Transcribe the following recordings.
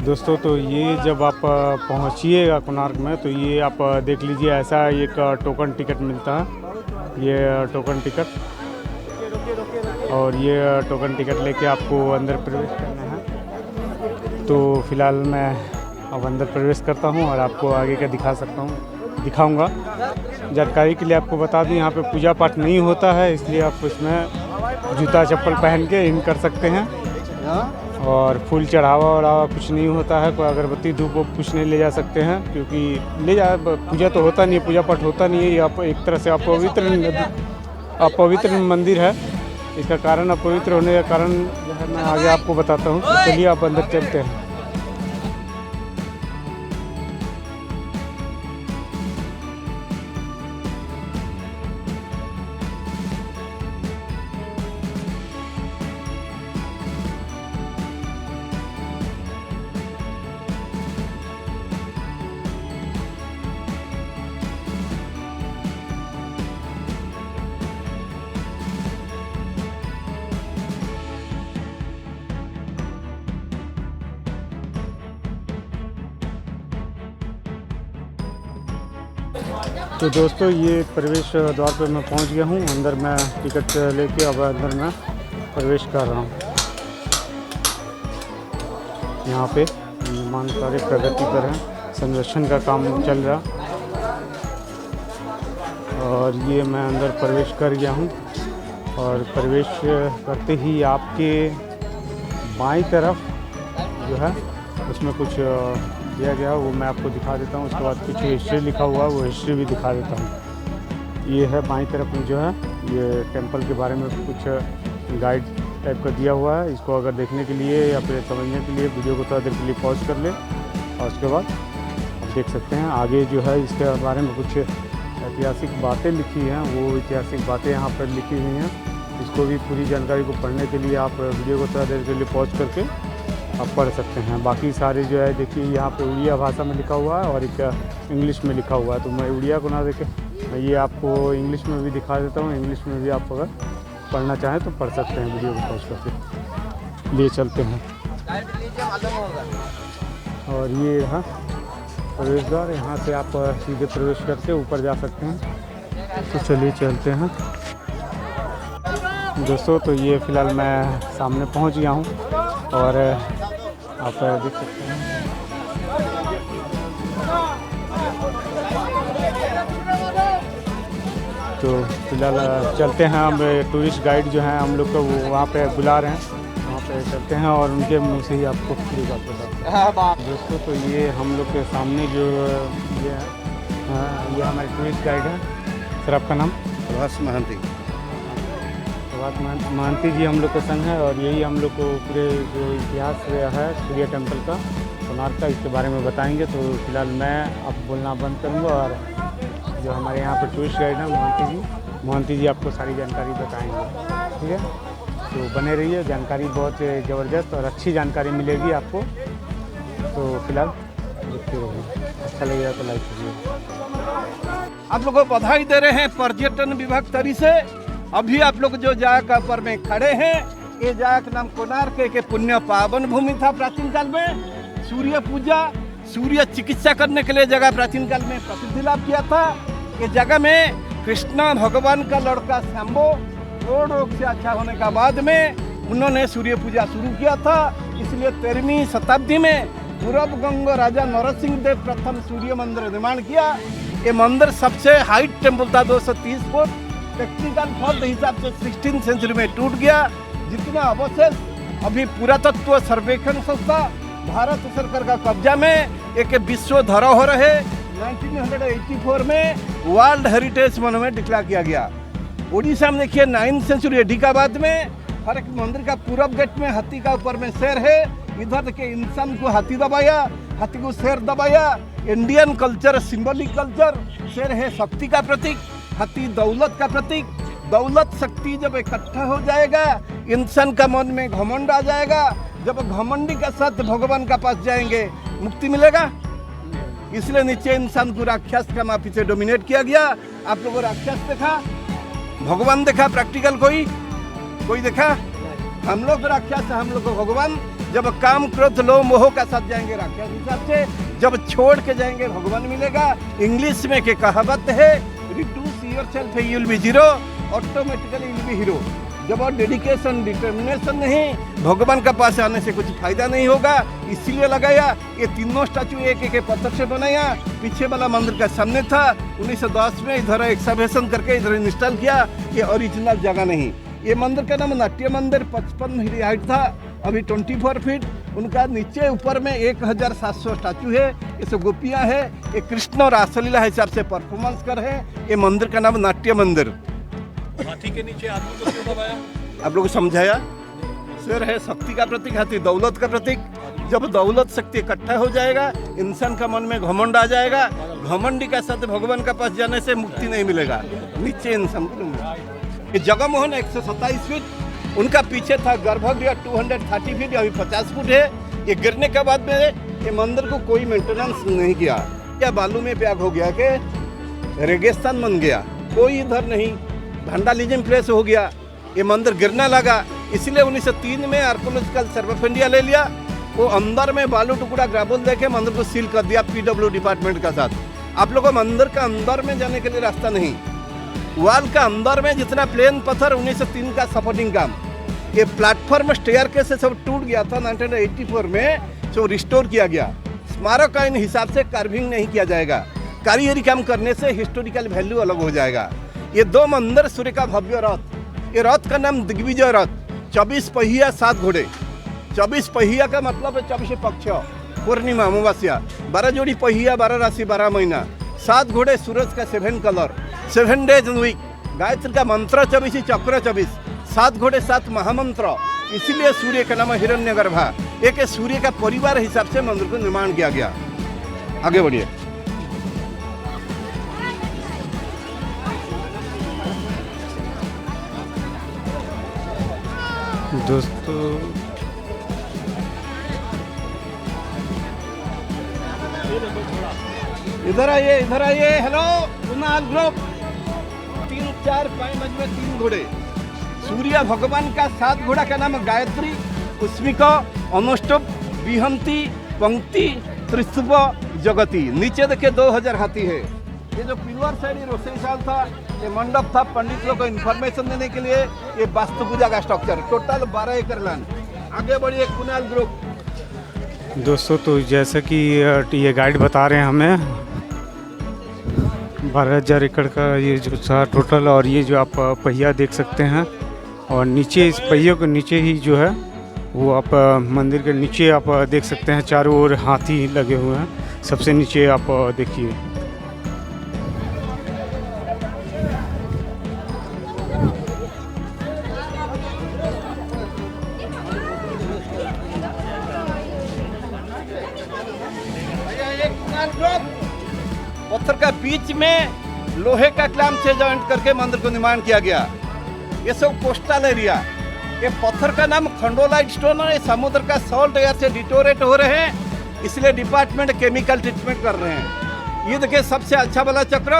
दोस्तों तो ये जब आप पहुंचिएगा कोणार्क में तो ये आप देख लीजिए, ऐसा एक टोकन टिकट मिलता है। ये टोकन टिकट, और ये टोकन टिकट लेके आपको अंदर प्रवेश करना है। तो फिलहाल मैं अब अंदर प्रवेश करता हूं और आपको आगे का दिखाऊंगा। जानकारी के लिए आपको बता दूं, यहाँ पे पूजा पाठ नहीं होता है, इसलिए आप इसमें जूता चप्पल पहन के इन कर सकते हैं। और फूल चढ़ावा वढ़ावा कुछ नहीं होता है, कोई अगरबत्ती धूप कुछ नहीं ले जा सकते हैं, क्योंकि पूजा तो होता नहीं है, पूजा पाठ होता नहीं है। ये आप एक तरह से अपवित्र मंदिर है। इसका कारण अपवित्र होने का कारण जो है मैं आगे आपको बताता हूँ। तो चलिए आप अंदर चलते हैं। तो दोस्तों ये प्रवेश द्वार पर मैं पहुंच गया हूं। अंदर मैं टिकट लेके अब अंदर मैं प्रवेश कर रहा हूं। यहाँ पे निर्माण कार्य प्रगति पर है, संरक्षण का काम चल रहा, और ये मैं अंदर प्रवेश कर गया हूं। और प्रवेश करते ही आपके बाईं तरफ जो है उसमें कुछ दिया गया, वो मैं आपको दिखा देता हूँ। उसके बाद कुछ हिस्ट्री लिखा हुआ है, वो हिस्ट्री भी दिखा देता हूँ। ये है बाईं तरफ में जो है, ये टेंपल के बारे में कुछ गाइड टाइप का दिया हुआ है। इसको अगर देखने के लिए या फिर समझने के लिए वीडियो को थोड़ा देर के लिए पॉज कर ले, और उसके बाद आप देख सकते हैं आगे जो है इसके बारे में कुछ ऐतिहासिक बातें लिखी हैं। वो ऐतिहासिक बातें यहाँ पर लिखी हुई हैं। इसको भी पूरी जानकारी को पढ़ने के लिए आप वीडियो को थोड़ा देर के लिए पॉज करके आप पढ़ सकते हैं। बाकी सारे जो है देखिए यहाँ पे उड़िया भाषा में लिखा हुआ है और एक इंग्लिश में लिखा हुआ है। तो मैं उड़िया को ना देखे, मैं ये आपको इंग्लिश में भी दिखा देता हूँ। इंग्लिश में भी आप अगर पढ़ना चाहें तो पढ़ सकते हैं। वीडियो को पॉज करके लिए चलते हैं। और ये रहा प्रवेश द्वार, यहाँ से आप सीधे प्रवेश करके ऊपर जा सकते हैं। तो चलिए चलते हैं दोस्तों। तो ये फ़िलहाल मैं सामने पहुँच गया हूँ और आप देख सकते हैं। तो फिलहाल चलते हैं हम। टूरिस्ट गाइड जो हैं हम लोग को वो वहाँ पे बुला रहे हैं, वहाँ पे चलते हैं और उनके मुंह से ही आपको पूरी बात बताते हैं। दोस्तों तो ये हम लोग के सामने जो ये है, ये हमारे टूरिस्ट गाइड हैं। सर आपका नाम? प्रभास महंती। महंती जी हम लोग का संग है, और यही हम लोग को पूरे जो इतिहास है सूर्य टेम्पल का, कोणार्क का, इसके बारे में बताएंगे। तो फिलहाल मैं अब बोलना बंद करूंगा और जो हमारे यहाँ पर टूरिस्ट गाइड हैं महंती जी आपको सारी जानकारी बताएंगे। ठीक है, तो बने रहिए, जानकारी बहुत ज़बरदस्त और अच्छी जानकारी मिलेगी आपको। तो फिलहाल देखते रहिए, अच्छा लगेगा तो लाइक कीजिए। आप लोगों को बधाई दे रहे हैं पर्यटन विभाग तरी से। अभी आप लोग जो जगह पर में खड़े हैं, ये जगह का नाम कोणार्क के पुण्य पावन भूमि था। प्राचीन काल में सूर्य पूजा, सूर्य चिकित्सा करने के लिए जगह प्राचीन काल में प्रसिद्धि लाभ किया था। ये जगह में कृष्णा भगवान का लड़का शंभो रोग से अच्छा होने का बाद में उन्होंने सूर्य पूजा शुरू किया था। इसलिए 13वीं शताब्दी में पूर्व गंगा राजा नरसिंह देव प्रथम सूर्य मंदिर निर्माण किया। ये मंदिर सबसे हाइट टेम्पल था, 230 फुट। टेक्निकल फॉल्ट हिसाब से 16वीं सेंचुरी में टूट गया। जितना अवशेष अभी पुरातत्व सर्वेक्षण संस्था भारत सरकार का कब्जा में एक विश्व धरोहर है। 1984 में वर्ल्ड हेरिटेज मोनुमेंट डिक्लेयर किया गया। उड़ीसा में देखिए 9वीं सेंचुरी एडिकाबाद में हर एक मंदिर का पूरब गेट में हाथी का ऊपर में शेर है। इधर देखिए इंसान को हाथी दबाया, हाथी को शेर दबाया। इंडियन कल्चर, सिंबलिक कल्चर, शेर है शक्ति का प्रतीक, हाथी दौलत का प्रतीक। दौलत शक्ति जब इकट्ठा हो जाएगा, इंसान का मन में घमंड आ जाएगा। जब घमंडी के साथ भगवान का पास जाएंगे, मुक्ति मिलेगा। इसलिए नीचे इंसान को राक्षस का माफी से डोमिनेट किया गया। आप लोगों राक्षस देखा, भगवान देखा, प्रैक्टिकल कोई देखा? हम लोग राक्षस, हम लोग को भगवान। जब काम क्रोध लोभ मोह का साथ जाएंगे राक्षस हिसाब से, जब छोड़ के जाएंगे भगवान मिलेगा। इंग्लिश में के कहावत है, reduce yourself you will be zero, automatically you will be hero. जब और डेडिकेशन डिटर्मिनेशन नहीं, भगवान का पास आने से कुछ फायदा नहीं होगा। इसीलिए लगाया ये तीनों स्टैचू एक एक पत्थर से बनाया। पीछे वाला मंदिर का सामने था, 1910 में इधर एक्सकवेशन करके इधर इंस्टॉल किया। ये ओरिजिनल जगह नहीं। ये मंदिर का नाम नाट्य मंदिर, 55 फीट हाइट था, अभी 24 फीट। उनका नीचे ऊपर में 1700 स्टैचू है। ये सब गोपियाँ है। ये कृष्ण और रासलीला हिसाब से परफॉर्मेंस कर है। ये मंदिर का नाम नाट्य मंदिर। हाथी के नीचे आदमी को क्यों दबाया? आप लोगों को समझाया, शेर है शक्ति का प्रतीक, हाथी दौलत का प्रतीक। जब दौलत शक्ति इकट्ठा हो जाएगा, इंसान का मन में घमंड आ जाएगा। घमंडी का साथ भगवान का पास जाने से मुक्ति नहीं मिलेगा। नीचे इंसान ये जगमोहन 127 फीट, उनका पीछे था गर्भगृह 230 फीट, अभी 50 फुट है। ये गिरने के बाद में ये मंदिर को कोई मेंटेनेंस नहीं किया, या बालू में प्याग हो गया कि रेगिस्तान बन गया, कोई इधर नहीं, वैंडलिज्म प्लेस हो गया। ये मंदिर गिरने लगा, इसलिए 1903 में आर्कोलॉजिकल सर्वे ऑफ इंडिया ले लिया। वो अंदर में बालू टुकड़ा ग्रेवल देके मंदिर को सील कर दिया पीडब्ल्यू डिपार्टमेंट का साथ। आप लोगों को मंदिर का अंदर में जाने के लिए रास्ता नहीं। वॉल का अंदर में जितना प्लेन पत्थर, 1903 का सपोर्टिंग काम, ये प्लेटफॉर्म स्टेयर के से सब टूट गया था। 1984 में जो रिस्टोर किया गया। स्मारक का इन हिसाब से कार्विंग नहीं किया जाएगा। कारीगरी काम करने से हिस्टोरिकल वैल्यू अलग हो जाएगा। ये 2 मंदिर सूर्य का भव्य रथ, ये रथ का नाम दिग्विजय रथ, 24 पहिया 7 घोड़े। 24 पहिया का मतलब है 24 पक्ष, पूर्णिमा अमावस्या, 12 जोड़ी पहिया, 12 राशि, 12 महीना, 7 घोड़े, सूरज का 7 कलर, 7 डेज वीक, गायत्री का मंत्र 24, चक्र 24, 7 घोड़े 7 महामंत्र। इसीलिए सूर्य का नाम हिरण्यगर्भा। एक सूर्य का परिवार हिसाब से मंदिर को निर्माण किया गया। आगे बढ़िए। दोस्तों इधर आइए, इधर आइए। Hello Kunal group. 3, 4, 5 में 3 घोड़े। सूर्य भगवान का 7 घोड़ा का नाम गायत्री, पुष्पिका, अनुष्टुप, विहंती, पंक्ति, त्रिशुभ, जगती। नीचे देखिए 2000 हाथी है। ये जो पिलर साइड रोशनी साल था, ये मंडप था पंडित लोग को इन्फॉर्मेशन देने के लिए। ये वास्तु पूजा का स्ट्रक्चर, टोटल 12 एकड़ लैंड। आगे बढ़िए कुणाल ग्रुप। दोस्तों, तो जैसा कि ये गाइड बता रहे हैं हमें 12,000 एकड़ का ये जो था टोटल। और ये जो आप पहिया देख सकते हैं, और नीचे इस पहियों के नीचे ही जो है वो आप मंदिर के नीचे आप देख सकते हैं, चारों ओर हाथी लगे हुए हैं। सबसे नीचे आप देखिए। पत्थर का बीच में लोहे का क्लैंप से जॉइंट करके मंदिर को निर्माण किया गया। ये सब कोस्टल एरिया। ये पत्थर का नाम खंडोलाइट स्टोन है। समुद्र का सॉल्ट एयर से डिटोरेट हो रहे हैं, इसलिए डिपार्टमेंट केमिकल ट्रीटमेंट कर रहे हैं। ये देखिए सबसे अच्छा वाला चक्र,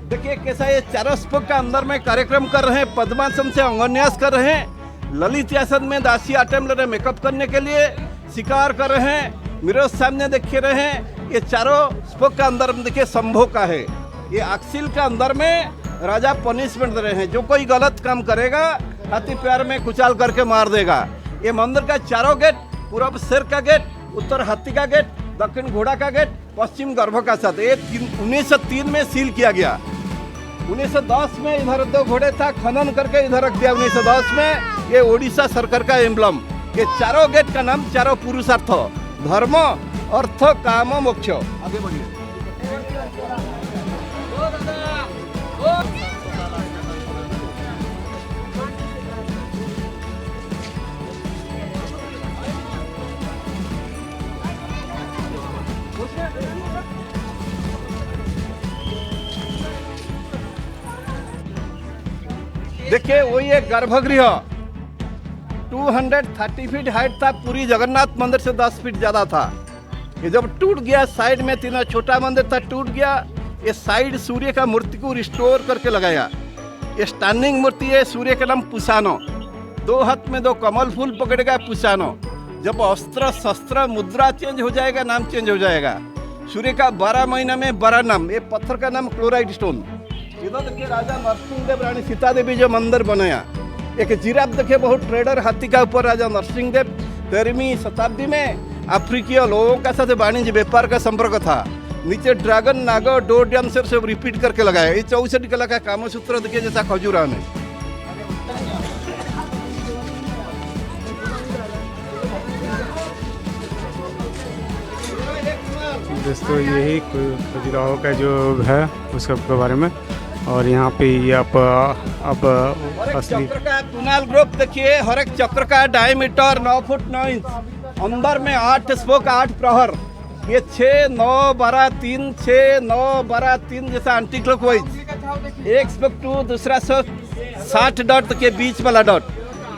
देखिए कैसा ये चारों स्पोक का अंदर में कार्यक्रम कर रहे हैं। पद्मासन से अंगन्यास कर रहे हैं। ललित आसन में दासी आइटम ले रहे मेकअप करने के लिए, शिकार कर रहे हैं। मिरर सामने देख रहे हैं। ये चारों स्पोक का अंदर में देखिए शंभो का है। ये अक्सिल का अंदर में राजा पनिशमेंट दे रहे हैं। जो कोई गलत काम करेगा हाथी पैर में कुचाल करके मार देगा। ये मंदिर का चारों गेट, पूरब शेर का गेट, उत्तर हाथी का गेट, दक्षिण घोड़ा का गेट, पश्चिम गर्भ का साथ। ये 1903 में सील किया गया। 1910 में इधर 2 घोड़े था, खनन करके इधर रख दिया 1910 में। ये ओडिशा सरकार का एम्बलम। ये चारों गेट का नाम चारों पुरुषार्थ, धर्म, अर्थ, काम, मोक्ष। आगे बढ़िए। देखिए वही एक गर्भगृह 230 फीट हाइट था। पूरी जगन्नाथ मंदिर से 10 फीट ज़्यादा था। ये जब टूट गया, साइड में 3 छोटा मंदिर था, टूट गया। ये साइड सूर्य का मूर्ति को रिस्टोर करके लगाया। ये स्टैंडिंग मूर्ति है। सूर्य का नाम पुसानो। 2 हाथ में 2 कमल फूल पकड़ेगा पुसानो। जब अस्त्र शस्त्र मुद्रा चेंज हो जाएगा, नाम चेंज हो जाएगा। सूर्य का 12 महीना में 12 नाम। ये पत्थर का नाम क्लोराइट स्टोन। इधर देखिए राजा नरसिंह देव रानी सीता देवी जो मंदिर बनाया। एक जिराफ देखिए, बहुत ट्रेडर हाथी का ऊपर राजा नरसिंह देव 13वीं शताब्दी में अफ्रीकीय लोगों का साथ वाणिज्य व्यापार का संपर्क था। नीचे ड्रैगन, नागर, डोर डांसर सब रिपीट करके लगाया। ये 64 कला का कामसूत्र देखिए जैसा खजूरा में। दोस्तों यही खजुराहो का जो है उसके बारे में। और यहाँ पे ये आप अब असली चक्र का टूनल ग्रुप देखिए। हर एक चक्र का डायमीटर 9 फुट 9 इंच। अंदर में 8 स्पोक 8 प्रहर। ये 6, 9, 12, 3, 6, 9, 12, 3 जैसा एंटी क्लॉकवाइज। एक स्पोक 2, दूसरा 60 डॉट के बीच वाला डॉट।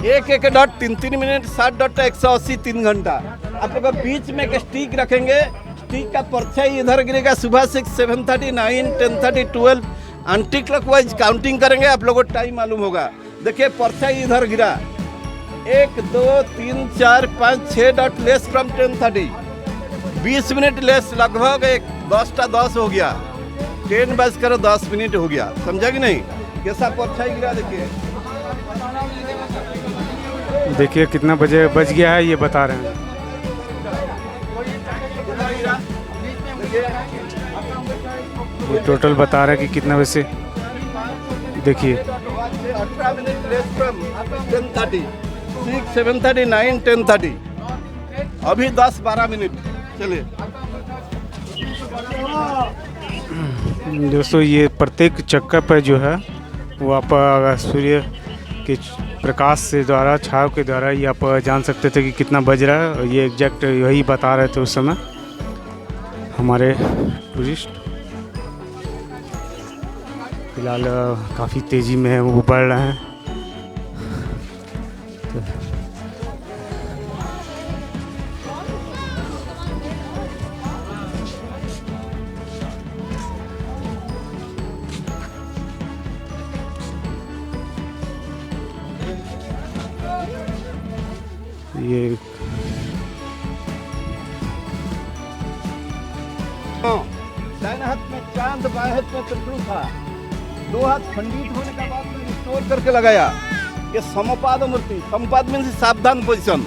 एक डॉट 3 मिनट, 60 डॉट 180 3 घंटा। आप लोग बीच में एक स्टिक रखेंगे। स्टिक का परछाई इधर गिरेगा। सुबह 6, 7:30, 9, 10:30, 12 एंटी क्लॉकवाइज काउंटिंग करेंगे। आप लोगों को टाइम मालूम होगा। देखिए परछाई इधर गिरा। 1, 2, 3, 4, 5, 6 dot less from 10:30। 20 minute less, लगभग 10:10 हो गया। 10:10 हो गया। समझा कि नहीं? कैसा परछाई गिरा देखिए। देखिए कितना बजे बज गया है ये बता रहे हैं। ये टोटल बता रहा है कि कितना बजे से। देखिए 18 मिनट लेस फ्रॉम 10:30, 6, 7:30, 9, 10:30। अभी 10-12 मिनट। चलिए दोस्तों, ये प्रत्येक चक्कर पर जो है वो आप सूर्य के प्रकाश से द्वारा, छाव के द्वारा ये आप जान सकते थे कि कितना बज रहा है। और ये एग्जैक्ट यही बता रहे थे उस समय हमारे टूरिस्ट। फिलहाल काफ़ी तेज़ी में है, वो बढ़ रहे हैं। ये दाहिने हाथ में चांद, बाएं हाथ में त्रिशूल था। 2 हाथ खंडित होने का बाद में रिस्टोर करके लगाया। ये समपाद मूर्ति। समपाद मीन्स सावधान पोजीशन।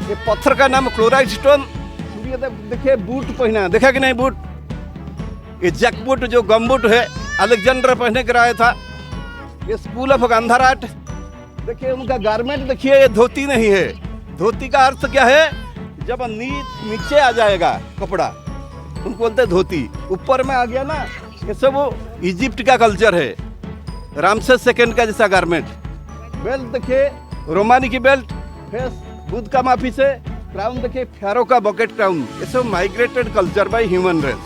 ये पत्थर का नाम क्लोराइट स्टोन। सूर्यदेव देखिए बूट पहना, देखा कि नहीं बूट? ये जैक बूट जो गम बूट है, अलेक्जेंडर पहने कराया था। ये स्कूल ऑफ गांधार आर्ट। देखिए उनका गारमेंट देखिए, ये धोती नहीं है। धोती का अर्थ क्या है? जब नीचे आ जाएगा कपड़ा उनको बोलते हैं धोती। ऊपर में आ गया ना, ये सब इजिप्ट का कल्चर है। रामसेस सेकंड का जैसा गारमेंट। बेल्ट देखिए रोमानी की बेल्ट। फेस बुद्ध का माफी से। क्राउन देखिए फैरो का बकेट क्राउन। ये सब migrated culture by human race.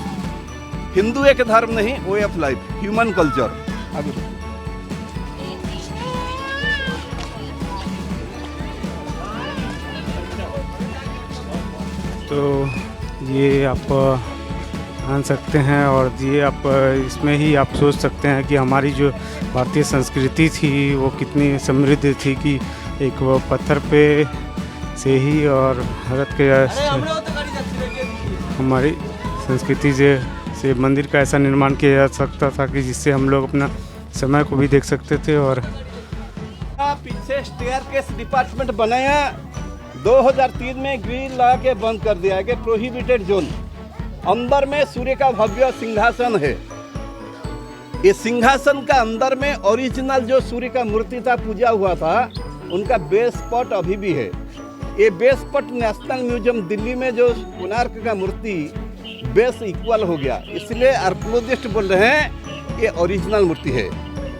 Hindu एक धर्म नहीं, way of life, human culture. आगे तो ये आप जान सकते हैं। और ये आप इसमें ही आप सोच सकते हैं कि हमारी जो भारतीय संस्कृति थी वो कितनी समृद्ध थी कि एक वो पत्थर पे से ही और भारत के हमारी संस्कृति से मंदिर का ऐसा निर्माण किया जा सकता था कि जिससे हम लोग अपना समय को भी देख सकते थे। और पीछे स्टेयरकेस डिपार्टमेंट बनाया। 2003 में ग्रीन लगा के बंद कर दिया गया, प्रोहिबिटेड जोन। अंदर में सूर्य का भव्य सिंहासन है। ये सिंहासन का अंदर में ओरिजिनल जो सूर्य का मूर्ति था, पूजा हुआ था, उनका बेस स्पॉट अभी भी है। ये base spot national museum Delhi में जो कोणार्क का मूर्ति बेस इक्वल हो गया, इसलिए आर्कियोलॉजिस्ट बोल रहे हैं ये ओरिजिनल मूर्ति है।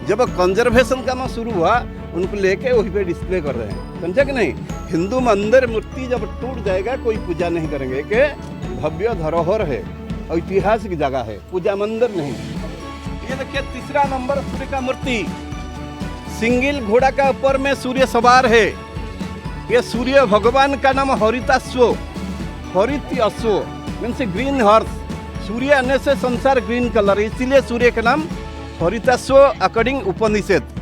जब कंजर्वेशन का शुरू हुआ, उनको लेके वहीं पे डिस्प्ले कर रहे हैं। समझा कि नहीं? हिंदू मंदिर मूर्ति जब टूट जाएगा कोई पूजा नहीं करेंगे कि भव्य धरोहर है, ऐतिहासिक जगह है, पूजा मंदिर नहीं। ये देखिए तीसरा नंबर सूर्य का मूर्ति। सिंगिल घोड़ा का ऊपर में सूर्य सवार है। ये सूर्य भगवान का नाम हरिताश्व। हरित अश्व मीन्स ग्रीन हॉर्स। सूर्य आने से संसार ग्रीन कलर, इसीलिए सूर्य का नाम हरिताश्व अकॉर्डिंग उपनिषद।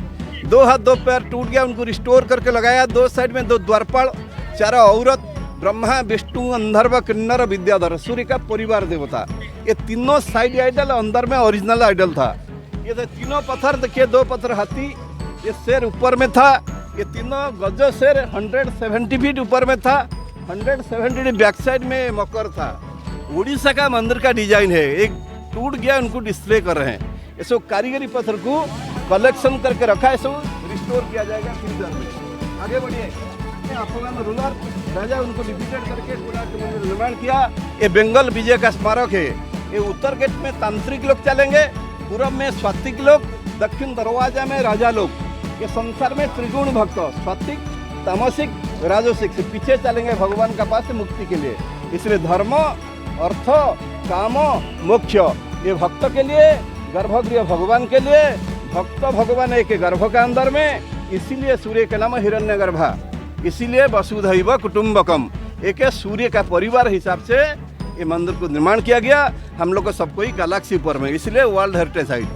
2 हाथ 2 पैर टूट गया, उनको रिस्टोर करके लगाया। 2 साइड में 2 द्वारपाल, 4 औरत, ब्रह्मा विष्णु अंधर्व किन्नर विद्याधर, सूर्य का परिवार देवता। ये तीनों साइड आइडल अंदर में ओरिजिनल आइडल था। ये तीनों पत्थर देखिए, 2 पत्थर हाथी, ये शेर ऊपर में था। ये तीनों गजो शेर 170 फीट ऊपर में था। 170 बैक साइड में मकर था। उड़ीसा का मंदिर का डिजाइन है, एक टूट गया, उनको डिस्प्ले कर रहे हैं। ये सब कारीगरी पत्थर को कलेक्शन करके रखा है, सब रिस्टोर किया जाएगा फ्यूचर में। आगे बढ़िए। अफगान रूलर राजा उनको डिफीटेड करके पूरा मंदिर निर्माण किया। ये बंगाल विजय का स्मारक है। ये उत्तर गेट में तांत्रिक लोग चलेंगे, पूरब में स्वातिक लोग, दक्षिण दरवाजा में राजा लोग। ये संसार में त्रिगुण भक्त, स्वातिक, तामसिक, राजसिक से पीछे चलेंगे भगवान का पास मुक्ति के लिए। इसलिए धर्म, अर्थ, काम, मोक्ष, ये भक्त के लिए, गर्भगृह भगवान के लिए। भक्त भगवान एक गर्भ का अंदर में, इसीलिए सूर्य का नाम हिरण्यगर्भा। इसीलिए वसुधैव कुटुंबकम, एक सूर्य का परिवार हिसाब से ये मंदिर को निर्माण किया गया। हम लोग को सबको ही गैलेक्सी ऊपर में, इसलिए वर्ल्ड हेरिटेज साइट।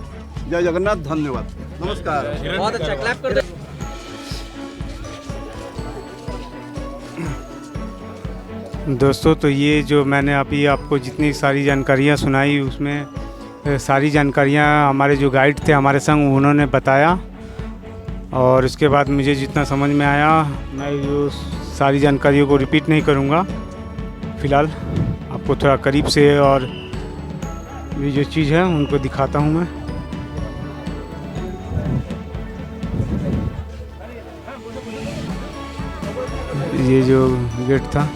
जय जगन्नाथ, धन्यवाद, नमस्कार। बहुत अच्छा, क्लैप कर दे। दोस्तों, तो ये जो मैंने अभी आपको जितनी सारी जानकारियाँ सुनाई, उसमें सारी जानकारियाँ हमारे जो गाइड थे हमारे संग, उन्होंने बताया। और उसके बाद मुझे जितना समझ में आया, मैं जो सारी जानकारियों को रिपीट नहीं करूँगा। फ़िलहाल आपको थोड़ा करीब से और ये जो चीज़ है उनको दिखाता हूँ मैं। ये जो गेट था,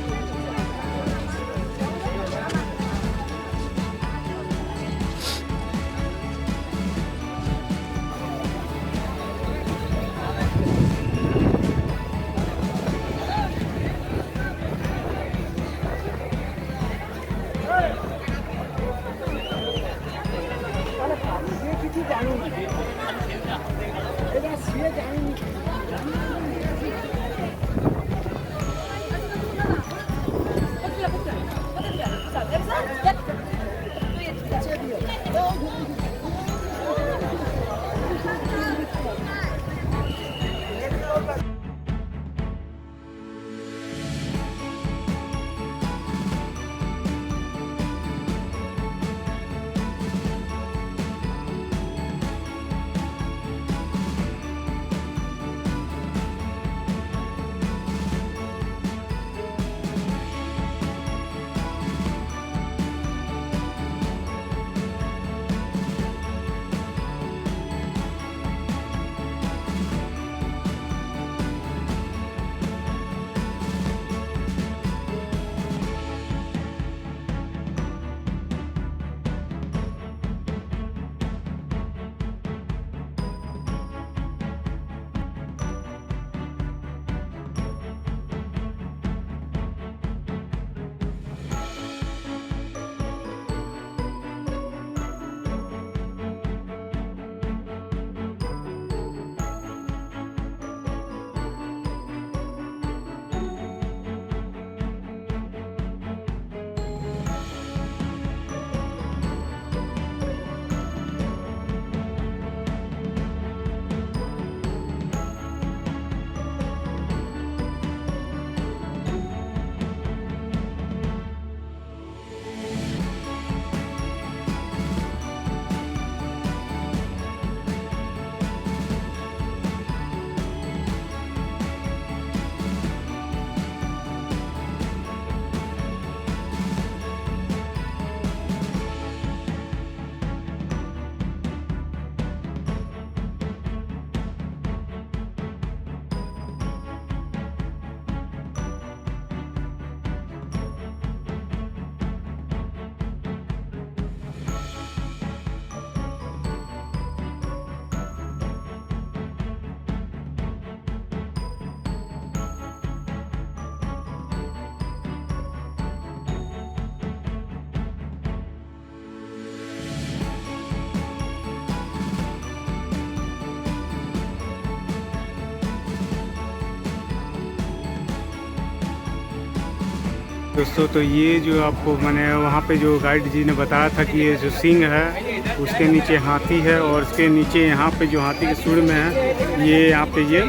दोस्तों, तो ये जो आपको मैंने वहाँ पे जो गाइड जी ने बताया था कि ये जो सिंह है उसके नीचे हाथी है, और उसके नीचे यहाँ पे जो हाथी के सूंड में है, ये यहाँ पे ये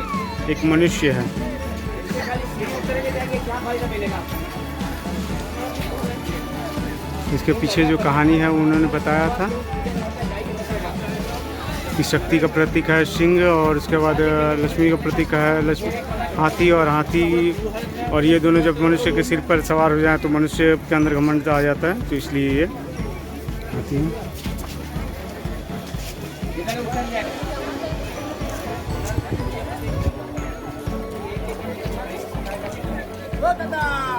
एक मनुष्य है। इसके पीछे जो कहानी है वो उन्होंने बताया था कि शक्ति का प्रतीक है सिंह, और उसके बाद लक्ष्मी का प्रतीक है हाथी, और हाथी और ये दोनों जब मनुष्य के सिर पर सवार हो जाए तो मनुष्य के अंदर घमंड आ जाता है, तो इसलिए ये हाथी है। दादा